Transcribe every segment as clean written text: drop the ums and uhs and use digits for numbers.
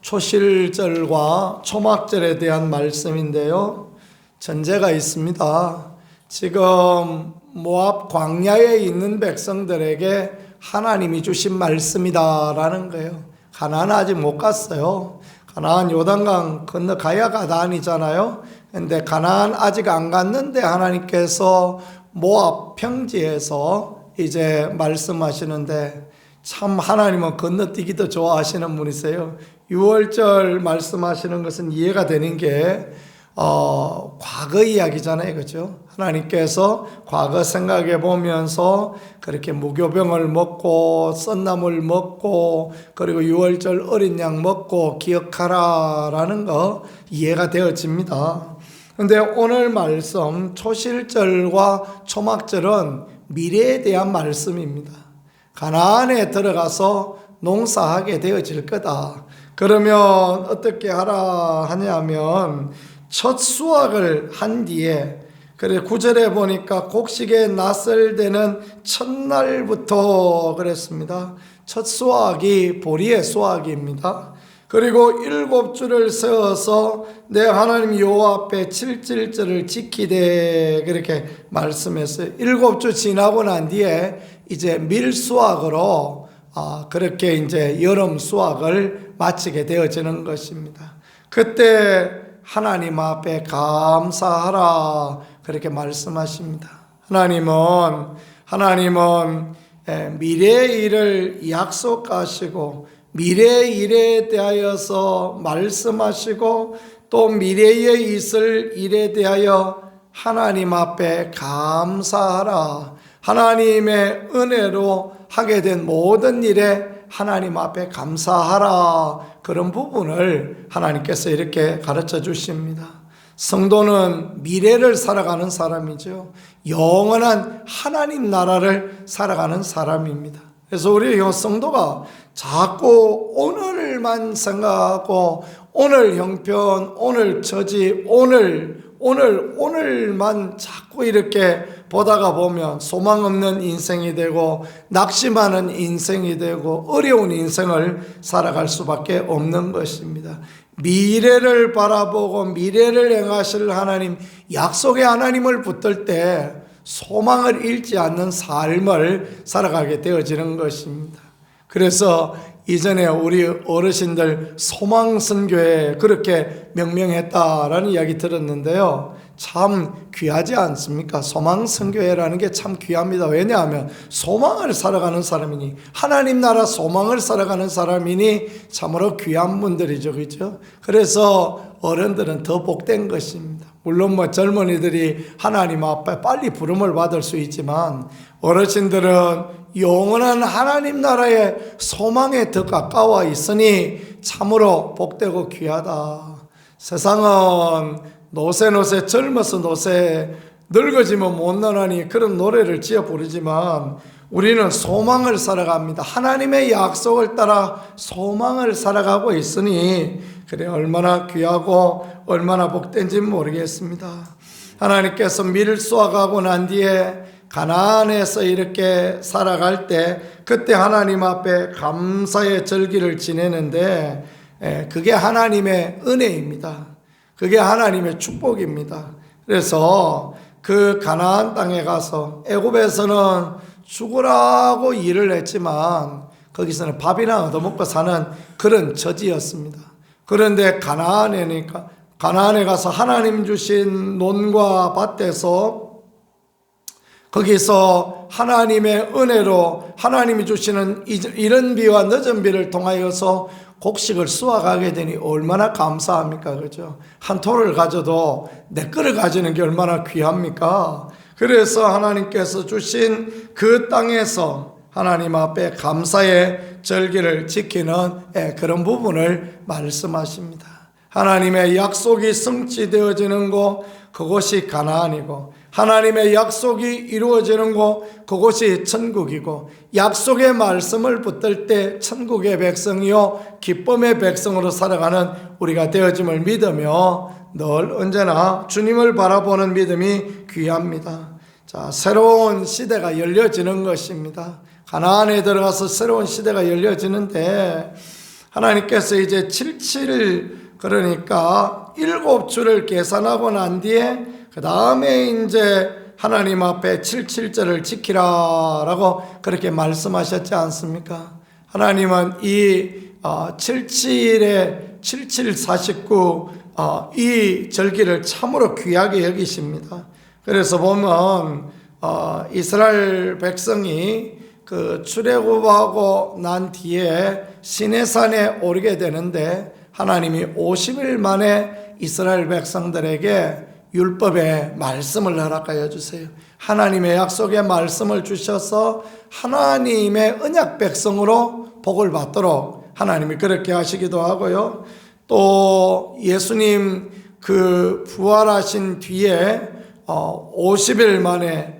초실절과 초막절에 대한 말씀인데요. 전제가 있습니다. 지금 모압 광야에 있는 백성들에게 하나님이 주신 말씀이다라는 거예요. 가나안 아직 못 갔어요. 가나안 요단강 건너가야 가나안이잖아요. 근데 가나안 아직 안 갔는데 하나님께서 모압 평지에서 이제 말씀하시는데, 참 하나님은 건너뛰기도 좋아하시는 분이세요. 6월절 말씀하시는 것은 이해가 되는 게 과거 이야기잖아요, 그렇죠? 하나님께서 과거 생각해 보면서 그렇게 무교병을 먹고 썬나물 먹고 그리고 6월절 어린 양 먹고 기억하라라는 거 이해가 되어집니다. 그런데 오늘 말씀 초실절과 초막절은 미래에 대한 말씀입니다. 가나안에 들어가서 농사하게 되어질 거다. 그러면 어떻게 하라 하냐면 첫 수확을 한 뒤에, 그래 9절에 보니까 곡식에 낫을 대는 첫날부터 그랬습니다. 첫 수확이 보리의 수확입니다. 그리고 7주를 세워서 내 하나님 여호와 앞에 7질절을 지키되 그렇게 말씀했어요. 7주 지나고 난 뒤에 이제 밀수확으로 그렇게 이제 여름 수확을 마치게 되어지는 것입니다. 그때 하나님 앞에 감사하라 그렇게 말씀하십니다. 하나님은 미래의 일을 약속하시고 미래의 일에 대하여서 말씀하시고 또 미래에 있을 일에 대하여 하나님 앞에 감사하라. 하나님의 은혜로 하게 된 모든 일에 하나님 앞에 감사하라. 그런 부분을 하나님께서 이렇게 가르쳐 주십니다. 성도는 미래를 살아가는 사람이죠. 영원한 하나님 나라를 살아가는 사람입니다. 그래서 우리 성도가 자꾸 오늘만 생각하고 오늘 형편, 오늘 처지, 오늘만 자꾸 이렇게 보다가 보면 소망 없는 인생이 되고 낙심하는 인생이 되고 어려운 인생을 살아갈 수밖에 없는 것입니다. 미래를 바라보고 미래를 행하실 하나님, 약속의 하나님을 붙들 때 소망을 잃지 않는 삶을 살아가게 되어지는 것입니다. 그래서 이전에 우리 어르신들 소망선교에 그렇게 명명했다라는 이야기 들었는데요. 참 귀하지 않습니까? 소망선교회라는 게 참 귀합니다. 왜냐하면 소망을 살아가는 사람이니, 하나님 나라 소망을 살아가는 사람이니 참으로 귀한 분들이죠, 그렇죠? 그래서 어른들은 더 복된 것입니다. 물론 젊은이들이 하나님 앞에 빨리 부름을 받을 수 있지만 어르신들은 영원한 하나님 나라의 소망에 더 가까워 있으니 참으로 복되고 귀하다. 세상은 노세 젊어서 노세, 늙어지면 못나니 그런 노래를 지어 부르지만 우리는 소망을 살아갑니다. 하나님의 약속을 따라 소망을 살아가고 있으니 그래 얼마나 귀하고 얼마나 복된지 모르겠습니다. 하나님께서 밀수확하고 난 뒤에 가나안에서 이렇게 살아갈 때 그때 하나님 앞에 감사의 절기를 지내는데 그게 하나님의 은혜입니다. 그게 하나님의 축복입니다. 그래서 그 가나안 땅에 가서 애굽에서는 죽으라고 일을 했지만 거기서는 밥이나 얻어먹고 사는 그런 처지였습니다. 그런데 가나안에 가서 하나님 주신 논과 밭에서 거기서 하나님의 은혜로 하나님이 주시는 이른 비와 늦은 비를 통하여서 곡식을 수확하게 되니 얼마나 감사합니까? 그죠? 한 톨을 가져도 내 거를 가지는 게 얼마나 귀합니까? 그래서 하나님께서 주신 그 땅에서 하나님 앞에 감사의 절기를 지키는 그런 부분을 말씀하십니다. 하나님의 약속이 성취되어지는 곳, 그곳이 가나안이고 하나님의 약속이 이루어지는 곳, 그곳이 천국이고 약속의 말씀을 붙들 때 천국의 백성이요 기쁨의 백성으로 살아가는 우리가 되어짐을 믿으며 늘 언제나 주님을 바라보는 믿음이 귀합니다. 자, 새로운 시대가 열려지는 것입니다. 가나안에 들어가서 새로운 시대가 열려지는데 하나님께서 이제 77 그러니까 7주를 계산하고 난 뒤에 그 다음에 이제 하나님 앞에 77절을 지키라라고 그렇게 말씀하셨지 않습니까? 하나님은 이 77에 7749 이 절기를 참으로 귀하게 여기십니다. 그래서 보면 이스라엘 백성이 그 출애굽하고 난 뒤에 시내산에 오르게 되는데 하나님이 50일 만에 이스라엘 백성들에게 율법의 말씀을 허락하여 주세요. 하나님의 약속의 말씀을 주셔서 하나님의 언약 백성으로 복을 받도록 하나님이 그렇게 하시기도 하고요. 또 예수님 그 부활하신 뒤에 50일 만에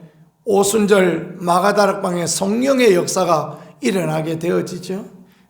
오순절 마가다락방에 성령의 역사가 일어나게 되어지죠.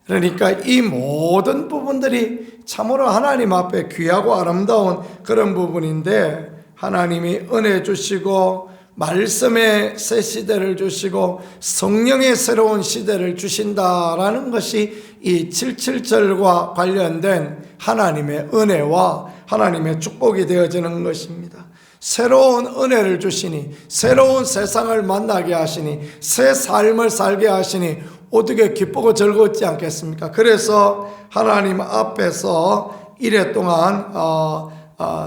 그러니까 이 모든 부분들이 참으로 하나님 앞에 귀하고 아름다운 그런 부분인데 하나님이 은혜 주시고 말씀의 새 시대를 주시고 성령의 새로운 시대를 주신다라는 것이 이 77절과 관련된 하나님의 은혜와 하나님의 축복이 되어지는 것입니다. 새로운 은혜를 주시니 새로운 세상을 만나게 하시니 새 삶을 살게 하시니 어떻게 기쁘고 즐겁지 않겠습니까? 그래서 하나님 앞에서 이래 동안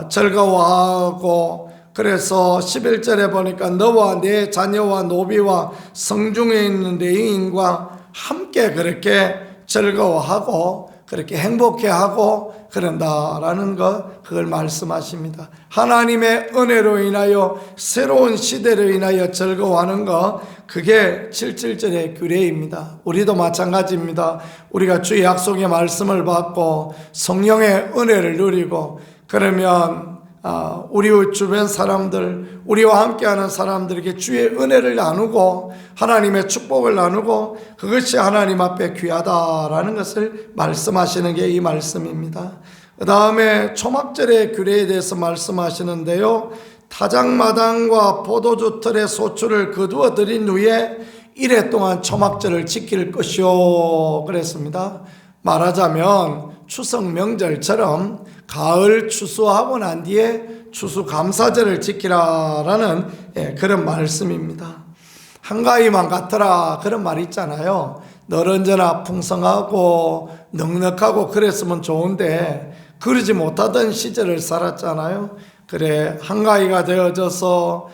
즐거워하고 그래서 11절에 보니까 너와 내 자녀와 노비와 성중에 있는 레위인과 함께 그렇게 즐거워하고 그렇게 행복해하고 그런다라는 것 그걸 말씀하십니다. 하나님의 은혜로 인하여 새로운 시대로 인하여 즐거워하는 것 그게 77절의 규례입니다. 우리도 마찬가지입니다. 우리가 주의 약속의 말씀을 받고 성령의 은혜를 누리고 그러면 우리 주변 사람들 우리와 함께하는 사람들에게 주의 은혜를 나누고 하나님의 축복을 나누고 그것이 하나님 앞에 귀하다라는 것을 말씀하시는 게 이 말씀입니다. 그 다음에 초막절의 규례에 대해서 말씀하시는데요. 타작마당과 포도주 틀에 소출을 거두어 드린 후에 이래 동안 초막절을 지킬 것이요 그랬습니다. 말하자면 추석 명절처럼 가을 추수하고 난 뒤에 추수감사절을 지키라라는 그런 말씀입니다. 한가위만 같으라 그런 말이 있잖아요. 늘 언제나 풍성하고 넉넉하고 그랬으면 좋은데 그러지 못하던 시절을 살았잖아요. 그래 한가위가 되어져서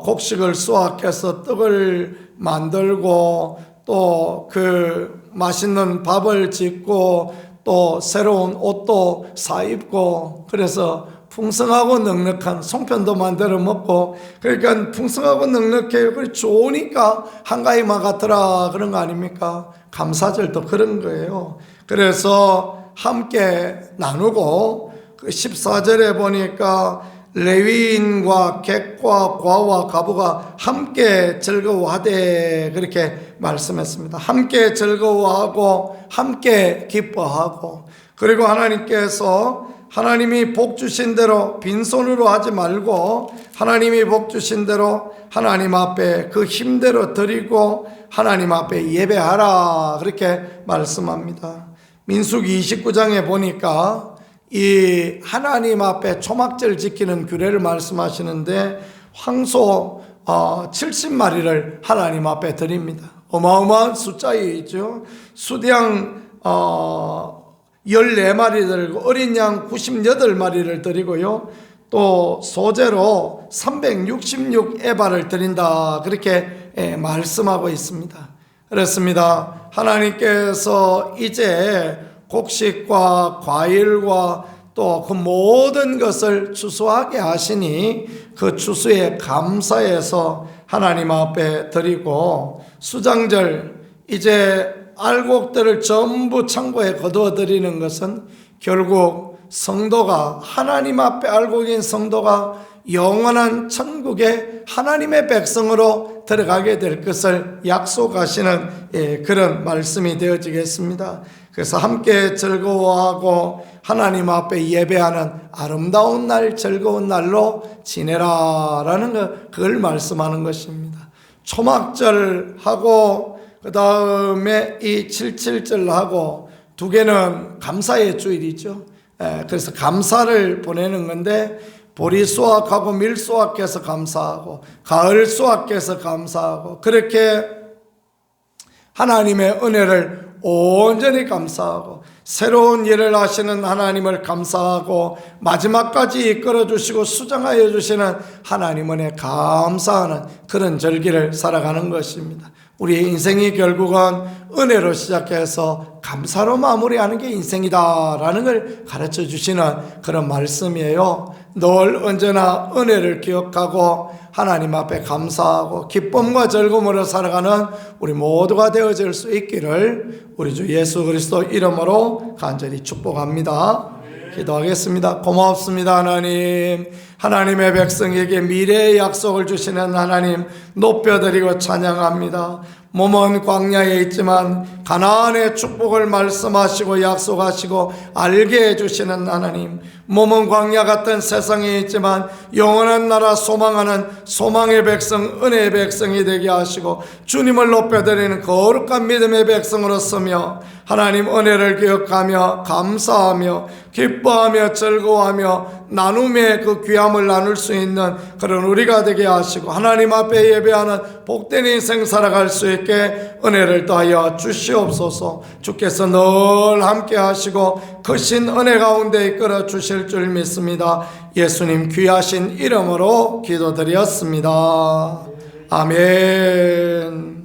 곡식을 수확해서 떡을 만들고 또 그 맛있는 밥을 짓고 또 새로운 옷도 사입고 그래서 풍성하고 넉넉한 송편도 만들어 먹고 그러니까 풍성하고 넉넉해요. 그래 좋으니까 한가위만 같더라 그런 거 아닙니까? 감사절도 그런 거예요. 그래서 함께 나누고 그 14절에 보니까 레위인과 객과 과와 가부가 함께 즐거워하되 그렇게 말씀했습니다. 함께 즐거워하고 함께 기뻐하고 그리고 하나님께서 하나님이 복 주신 대로 빈손으로 하지 말고 하나님이 복 주신 대로 하나님 앞에 그 힘대로 드리고 하나님 앞에 예배하라 그렇게 말씀합니다. 민수기 29장에 보니까 이 하나님 앞에 초막절 지키는 규례를 말씀하시는데 황소 70마리를 하나님 앞에 드립니다. 어마어마한 숫자이죠. 수양 14마리 드리고 어린 양 98마리를 드리고요. 또 소재로 366 에바를 드린다 그렇게 말씀하고 있습니다. 그렇습니다. 하나님께서 이제 곡식과 과일과 또 그 모든 것을 추수하게 하시니 그 추수에 감사해서 하나님 앞에 드리고 수장절 이제 알곡들을 전부 창고에 거두어 드리는 것은 결국 성도가 하나님 앞에 알곡인 성도가 영원한 천국의 하나님의 백성으로 들어가게 될 것을 약속하시는 그런 말씀이 되어지겠습니다. 그래서 함께 즐거워하고 하나님 앞에 예배하는 아름다운 날 즐거운 날로 지내라라는 그걸 말씀하는 것입니다. 초막절하고 그 다음에 이 77절하고 두 개는 감사의 주일이죠. 그래서 감사를 보내는 건데 보리 수확하고 밀 수확해서 감사하고 가을 수확해서 감사하고 그렇게 하나님의 은혜를 온전히 감사하고 새로운 일을 하시는 하나님을 감사하고 마지막까지 이끌어주시고 수정하여 주시는 하나님 은혜 감사하는 그런 절기를 살아가는 것입니다. 우리의 인생이 결국은 은혜로 시작해서 감사로 마무리하는 게 인생이다라는 걸 가르쳐 주시는 그런 말씀이에요. 늘 언제나 은혜를 기억하고 하나님 앞에 감사하고 기쁨과 즐거움으로 살아가는 우리 모두가 되어질 수 있기를 우리 주 예수 그리스도 이름으로 간절히 축복합니다. 기도하겠습니다. 고맙습니다. 하나님, 하나님의 백성에게 미래의 약속을 주시는 하나님 높여드리고 찬양합니다. 몸은 광야에 있지만 가나안의 축복을 말씀하시고 약속하시고 알게 해주시는 하나님, 몸은 광야 같은 세상에 있지만 영원한 나라 소망하는 소망의 백성, 은혜의 백성이 되게 하시고 주님을 높여드리는 거룩한 믿음의 백성으로 서며 하나님 은혜를 기억하며 감사하며 기뻐하며 즐거워하며 나눔의 그 귀함을 나눌 수 있는 그런 우리가 되게 하시고 하나님 앞에 예배하는 복된 인생 살아갈 수 있게 은혜를 더하여 주시옵소서. 주께서 늘 함께 하시고 크신 은혜 가운데 이끌어 주실 줄 믿습니다. 예수님 귀하신 이름으로 기도드렸습니다. 아멘.